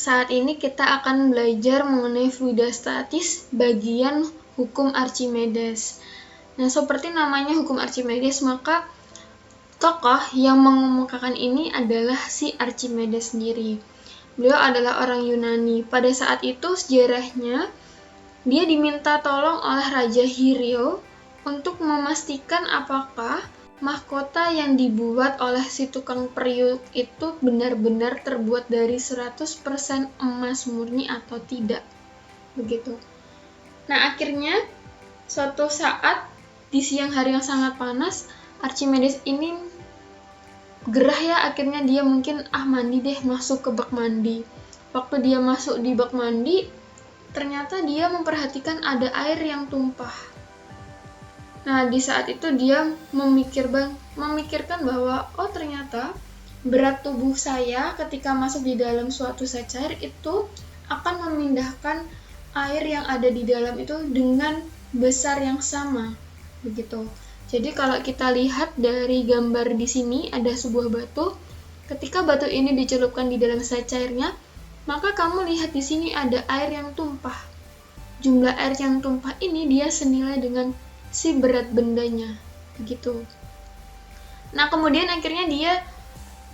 Saat ini kita akan belajar mengenai fluidostatis bagian hukum Archimedes. Nah, seperti namanya hukum Archimedes, maka tokoh yang mengemukakan ini adalah si Archimedes sendiri. Beliau adalah orang Yunani. Pada saat itu sejarahnya, dia diminta tolong oleh Raja Hiero untuk memastikan apakah mahkota yang dibuat oleh si tukang periuk itu benar-benar terbuat dari 100% emas murni atau tidak. Begitu. Nah, akhirnya suatu saat di siang hari yang sangat panas, Archimedes ini gerah ya, akhirnya dia mungkin mandi deh, masuk ke bak mandi. Waktu dia masuk di bak mandi, ternyata dia memperhatikan ada air yang tumpah. Nah, di saat itu dia memikirkan bahwa ternyata berat tubuh saya ketika masuk di dalam suatu zat cair itu akan memindahkan air yang ada di dalam itu dengan besar yang sama. Begitu. Jadi kalau kita lihat dari gambar di sini ada sebuah batu. Ketika batu ini dicelupkan di dalam zat cairnya, maka kamu lihat di sini ada air yang tumpah. Jumlah air yang tumpah ini dia senilai dengan si berat bendanya, begitu. Nah, kemudian akhirnya dia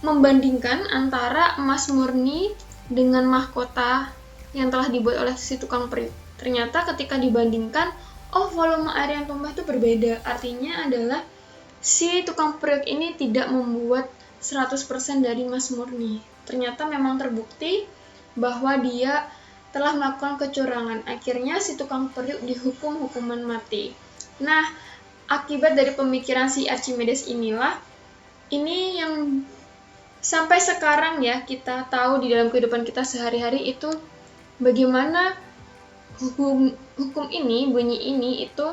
membandingkan antara emas murni dengan mahkota yang telah dibuat oleh si tukang periuk. Ternyata ketika dibandingkan, volume air yang tumpah itu berbeda. Artinya adalah si tukang periuk ini tidak membuat 100% dari emas murni. Ternyata memang terbukti bahwa dia telah melakukan kecurangan. Akhirnya si tukang periuk dihukum hukuman mati. Nah, akibat dari pemikiran si Archimedes inilah, ini yang sampai sekarang ya kita tahu di dalam kehidupan kita sehari-hari itu bagaimana hukum ini, bunyi ini itu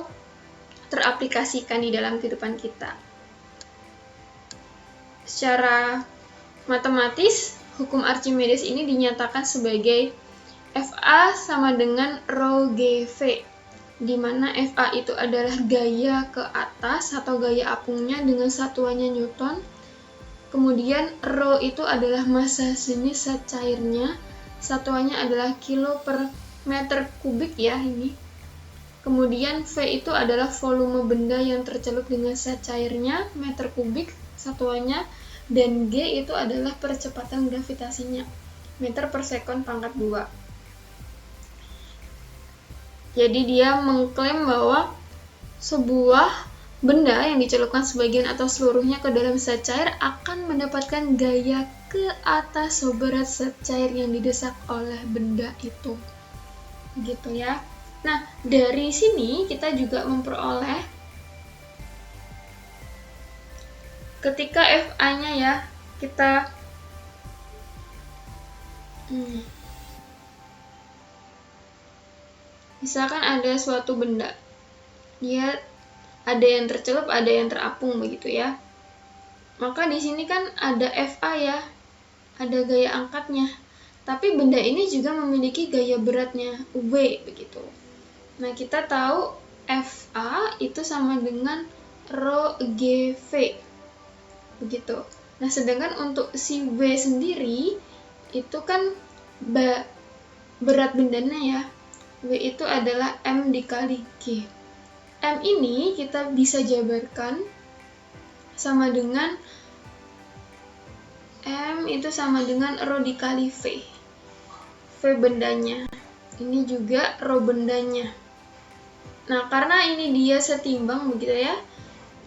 teraplikasikan di dalam kehidupan kita. Secara matematis, hukum Archimedes ini dinyatakan sebagai Fa sama dengan rho GV, di mana Fa itu adalah gaya ke atas atau gaya apungnya dengan satuannya Newton. Kemudian rho itu adalah massa jenis zat cairnya, satuannya adalah kilo per meter kubik ya ini. Kemudian V itu adalah volume benda yang tercelup dengan zat cairnya, meter kubik satuannya, dan G itu adalah percepatan gravitasinya, meter per sekon pangkat 2. Jadi dia mengklaim bahwa sebuah benda yang dicelupkan sebagian atau seluruhnya ke dalam zat cair akan mendapatkan gaya ke atas seberat zat cair yang didesak oleh benda itu. Gitu ya. Nah, dari sini kita juga memperoleh ketika Fa-nya ya, kita misalkan ada suatu benda, dia ada yang tercelup, ada yang terapung begitu ya. Maka di sini kan ada Fa ya, ada gaya angkatnya. Tapi benda ini juga memiliki gaya beratnya V begitu. Nah, kita tahu Fa itu sama dengan rho GV. Begitu. Nah, sedangkan untuk si V sendiri itu kan berat bendanya ya. V itu adalah M dikali G. M ini kita bisa jabarkan sama dengan M itu sama dengan rho dikali V. V bendanya. Ini juga rho bendanya. Nah, karena ini dia setimbang begitu ya.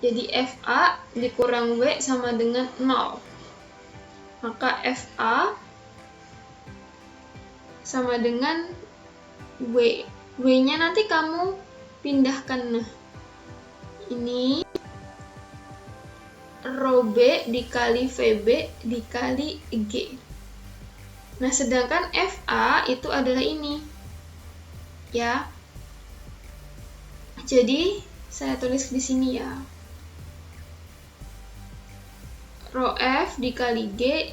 Jadi Fa dikurang V sama dengan 0. Maka Fa sama dengan W. W-nya nanti kamu pindahkan. Nah, ini rho B dikali VB dikali G. Nah, sedangkan Fa itu adalah ini. Ya. Jadi, saya tulis di sini ya. Rho F dikali G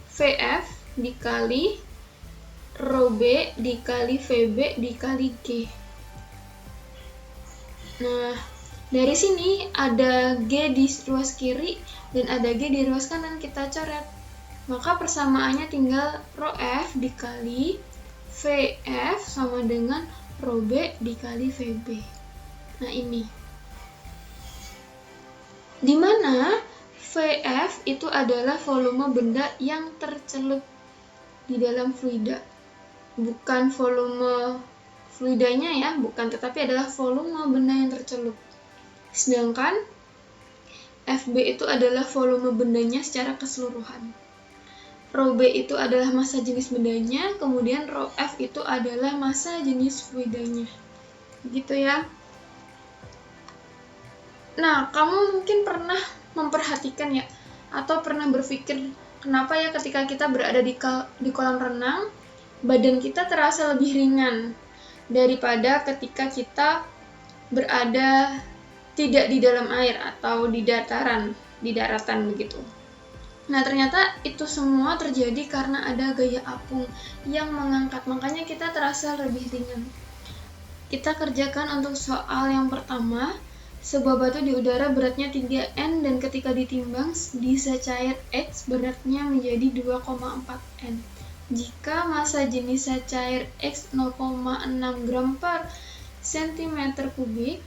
VF dikali rho B dikali VB dikali G. Nah, dari sini ada G di ruas kiri dan ada G di ruas kanan, kita coret. Maka persamaannya tinggal rho F dikali VF sama dengan rho B dikali VB. Nah ini. Dimana VF itu adalah volume benda yang tercelup di dalam fluida. Bukan volume fluidanya ya, bukan, tetapi adalah volume benda yang tercelup. Sedangkan FB itu adalah volume bendanya secara keseluruhan. Rho B itu adalah massa jenis bendanya, kemudian rho F itu adalah massa jenis fluidanya. Gitu ya. Nah, kamu mungkin pernah memperhatikan ya, atau pernah berpikir kenapa ya ketika kita berada di kolam renang, badan kita terasa lebih ringan daripada ketika kita berada tidak di dalam air atau di daratan begitu. Nah, ternyata itu semua terjadi karena ada gaya apung yang mengangkat, makanya kita terasa lebih ringan. Kita kerjakan untuk soal yang pertama. Sebuah batu di udara beratnya 3N dan ketika ditimbang di secair X beratnya menjadi 2,4 N. Jika massa jenis secair X 0,6 gram per cm kubik,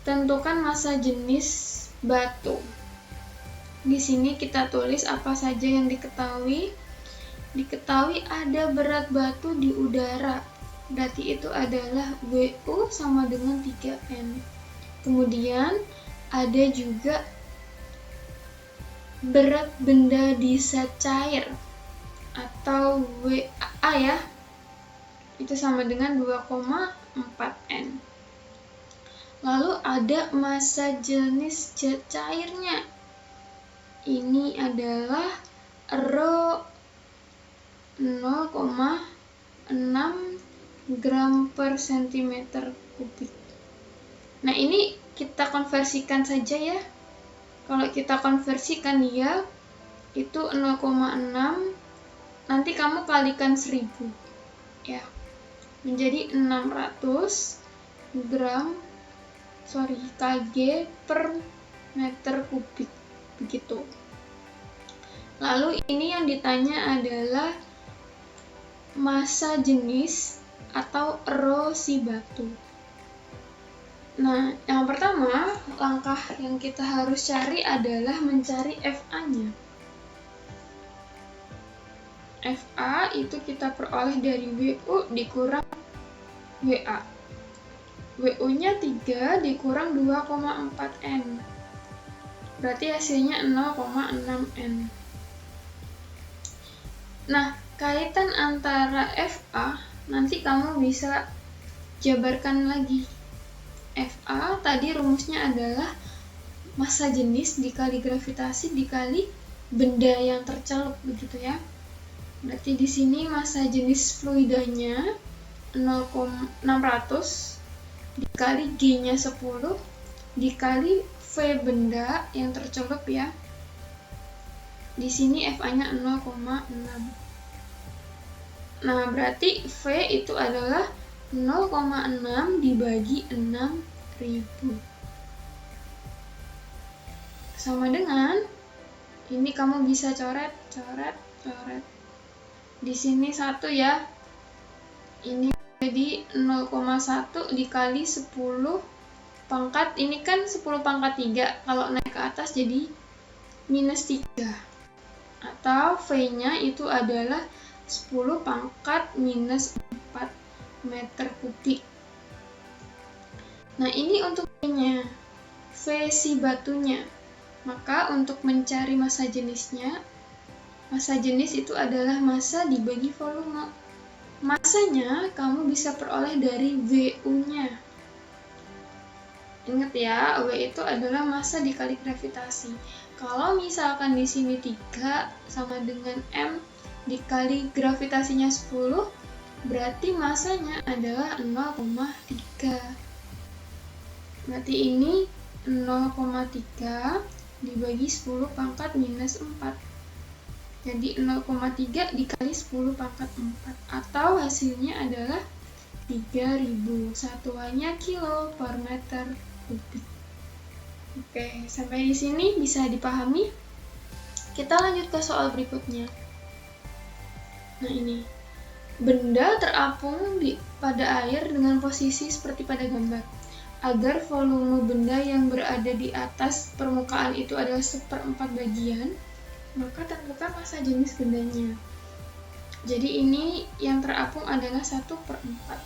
tentukan massa jenis batu. Di sini kita tulis apa saja yang diketahui. Diketahui ada berat batu di udara. Berarti itu adalah WU sama dengan 3N. Kemudian ada juga berat benda di secair atau WA ya. Itu sama dengan 2,4 N. Lalu ada massa jenis cairnya. Ini adalah rho 0,6 gram per cm kubik. Nah, ini kita konversikan saja ya. Kalau kita konversikan dia itu 0,6, nanti kamu kalikan 1000 ya. Menjadi 600 kg per meter kubik begitu. Lalu ini yang ditanya adalah massa jenis atau rho si batu. Nah, yang pertama, langkah yang kita harus cari adalah mencari FA-nya. FA itu kita peroleh dari WU dikurang WA. WU-nya 3 dikurang 2,4 N. Berarti hasilnya 0,6 N. Nah, kaitan antara FA nanti kamu bisa jabarkan lagi. FA tadi rumusnya adalah massa jenis dikali gravitasi dikali benda yang tercelup begitu ya. Berarti di sini massa jenis fluidanya 600 dikali G-nya 10 dikali V benda yang tercelup ya. Di sini FA-nya 0,6. Nah, berarti V itu adalah 0,6 dibagi 6.000 sama dengan ini, kamu bisa coret. Di sini 1 ya. Ini jadi 0,1 dikali 10 pangkat, ini kan 10 pangkat 3, kalau naik ke atas jadi minus 3, atau V-nya itu adalah 10 pangkat minus 4 meter kubik. Nah, ini untuk V-nya, V si batunya. Maka untuk mencari massa jenisnya, massa jenis itu adalah massa dibagi volume. Massanya kamu bisa peroleh dari WU-nya. Ingat ya, W itu adalah massa dikali gravitasi. Kalau misalkan di sini 3 sama dengan M dikali gravitasinya 10, berarti massanya adalah 0,3. Berarti ini 0,3 dibagi 10 pangkat minus 4. Jadi 0,3 dikali 10 pangkat 4. Atau hasilnya adalah 3000. Satuannya kilo per meter kubik. Oke, sampai di sini bisa dipahami? Kita lanjut ke soal berikutnya. Nah ini, benda terapung pada air dengan posisi seperti pada gambar. Agar volume benda yang berada di atas permukaan itu adalah 1/4 bagian, maka tentukan massa jenis bendanya. Jadi ini yang terapung adalah 1/4.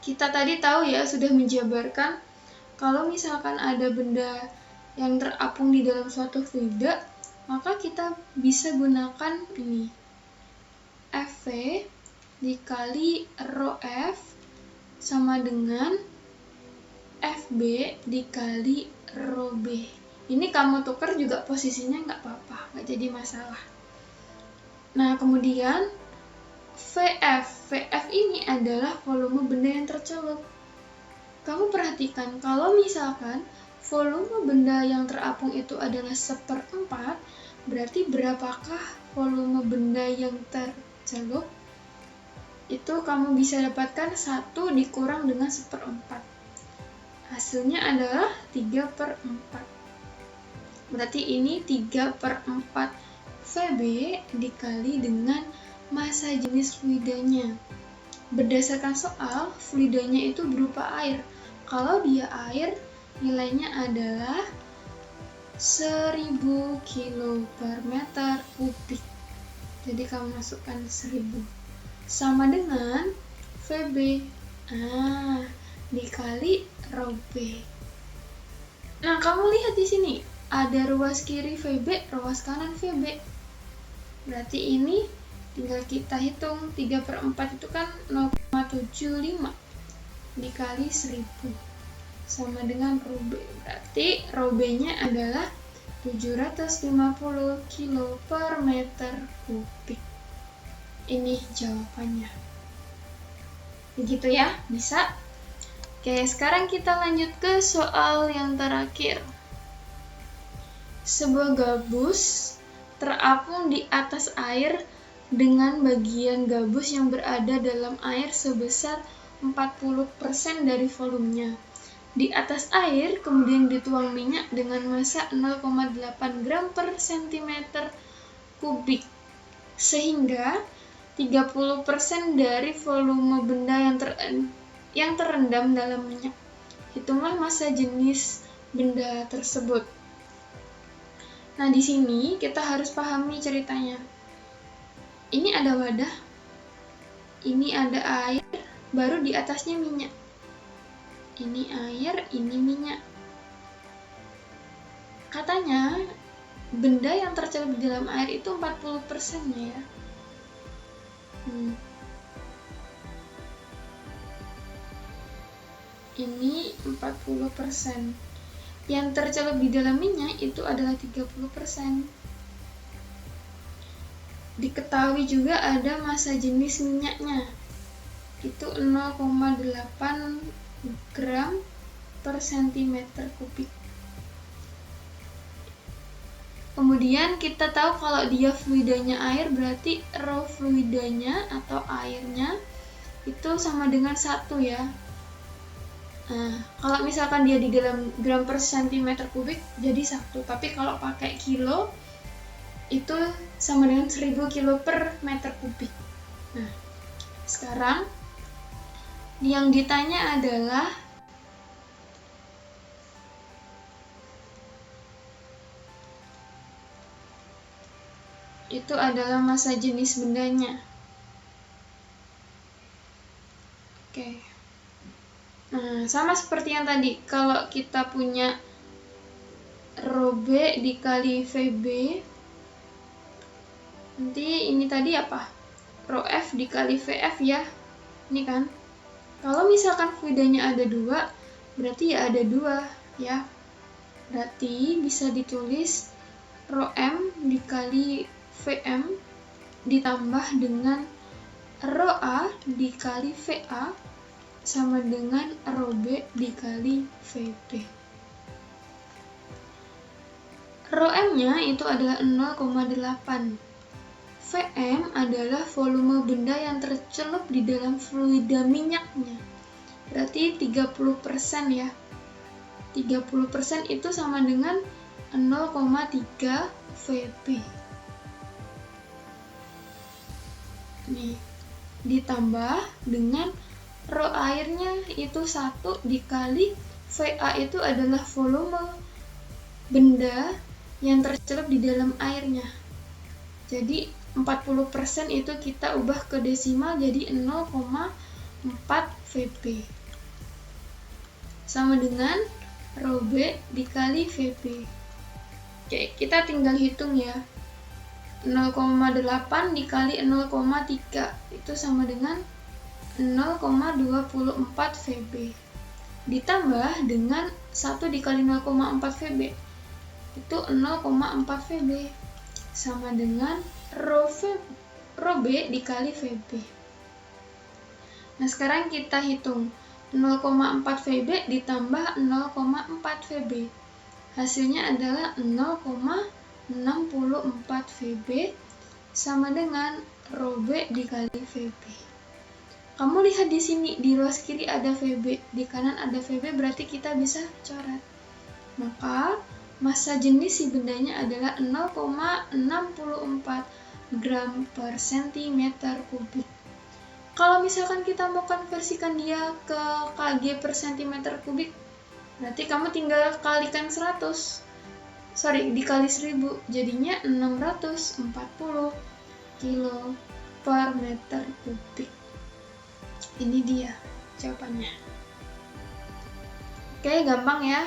Kita tadi tahu ya, sudah menjabarkan kalau misalkan ada benda yang terapung di dalam suatu fluida, maka kita bisa gunakan ini, FV dikali rho F sama dengan FB dikali rho B. Ini kamu tukar juga posisinya nggak apa-apa, nggak jadi masalah. Nah, kemudian VF ini adalah volume benda yang tercelup. Kamu perhatikan, kalau misalkan volume benda yang terapung itu adalah 1/4, berarti berapakah volume benda yang tercelup? Itu kamu bisa dapatkan 1 dikurang dengan 1/4. Hasilnya adalah 3/4. Berarti ini 3/4 VB dikali dengan massa jenis fluidanya. Berdasarkan soal, fluidanya itu berupa air. Kalau dia air, nilainya adalah 1000 kilo per meter kubik. Jadi kamu masukkan 1000. Sama dengan VB dikali rho B. Nah, kamu lihat di sini, ada ruas kiri VB, ruas kanan VB. Berarti ini tinggal kita hitung, 3/4 itu kan 0,75 dikali 1000 sama dengan rho B. Berarti rho B-nya adalah 750 kilo per meter kubik. Ini jawabannya. Begitu ya, bisa? Oke, sekarang kita lanjut ke soal yang terakhir. Sebuah gabus terapung di atas air dengan bagian gabus yang berada dalam air sebesar 40% dari volumenya. Di atas air kemudian dituang minyak dengan massa 0,8 gram per cm kubik, sehingga 30% dari volume benda yang terendam dalam minyak. Hitunglah massa jenis benda tersebut. Nah, di sini kita harus pahami ceritanya. Ini ada wadah, ini ada air, baru di atasnya minyak. Ini air, ini minyak. Katanya, benda yang tercelup di dalam air itu 40%-nya ya. Ini 40%. Yang tercelup di dalam minyak itu adalah 30%. Diketahui juga ada massa jenis minyaknya. Itu 0,8 gram per cm kubik. Kemudian kita tahu kalau dia fluidanya air, berarti rho fluidanya atau airnya itu sama dengan 1 ya. Nah, kalau misalkan dia di dalam gram per cm kubik jadi 1, tapi kalau pakai kilo itu sama dengan 1000 kilo per meter kubik. Nah, sekarang yang ditanya adalah itu adalah massa jenis bendanya. Oke. Nah, sama seperti yang tadi, kalau kita punya rho B dikali VB, nanti ini tadi apa? Rho F dikali VF ya. Ini kan. Kalau misalkan fluidanya ada 2, berarti ya ada 2 ya. Berarti bisa ditulis rho M dikali VM ditambah dengan rho A dikali VA sama dengan rho B dikali VB. Rho M-nya itu adalah 0,8. VM adalah volume benda yang tercelup di dalam fluida minyaknya. Berarti 30% ya. 30% itu sama dengan 0,3 Vp. Nih, ditambah dengan rho airnya itu 1 dikali VA itu adalah volume benda yang tercelup di dalam airnya. Jadi 40% itu kita ubah ke desimal jadi 0,4 Vp. Sama dengan rho B dikali Vp. Oke, kita tinggal hitung ya. 0,8 dikali 0,3 itu sama dengan 0,24 Vb. Ditambah dengan 1 dikali 0,4 Vb itu 0,4 Vb sama dengan rho B dikali Vb. Nah, sekarang kita hitung 0,4 Vb ditambah 0,4 Vb. Hasilnya adalah 0,64 Vb sama dengan rho B dikali Vb. Kamu lihat di sini, di ruas kiri ada Vb, di kanan ada Vb, berarti kita bisa coret. Maka massa jenis si bendanya adalah 0,64 gram per centimeter kubik. Kalau misalkan kita mau konversikan dia ke kg per centimeter kubik, berarti kamu tinggal kalikan dikali 1000, jadinya 640 kilo per meter kubik. Ini dia jawabannya. Oke, gampang ya.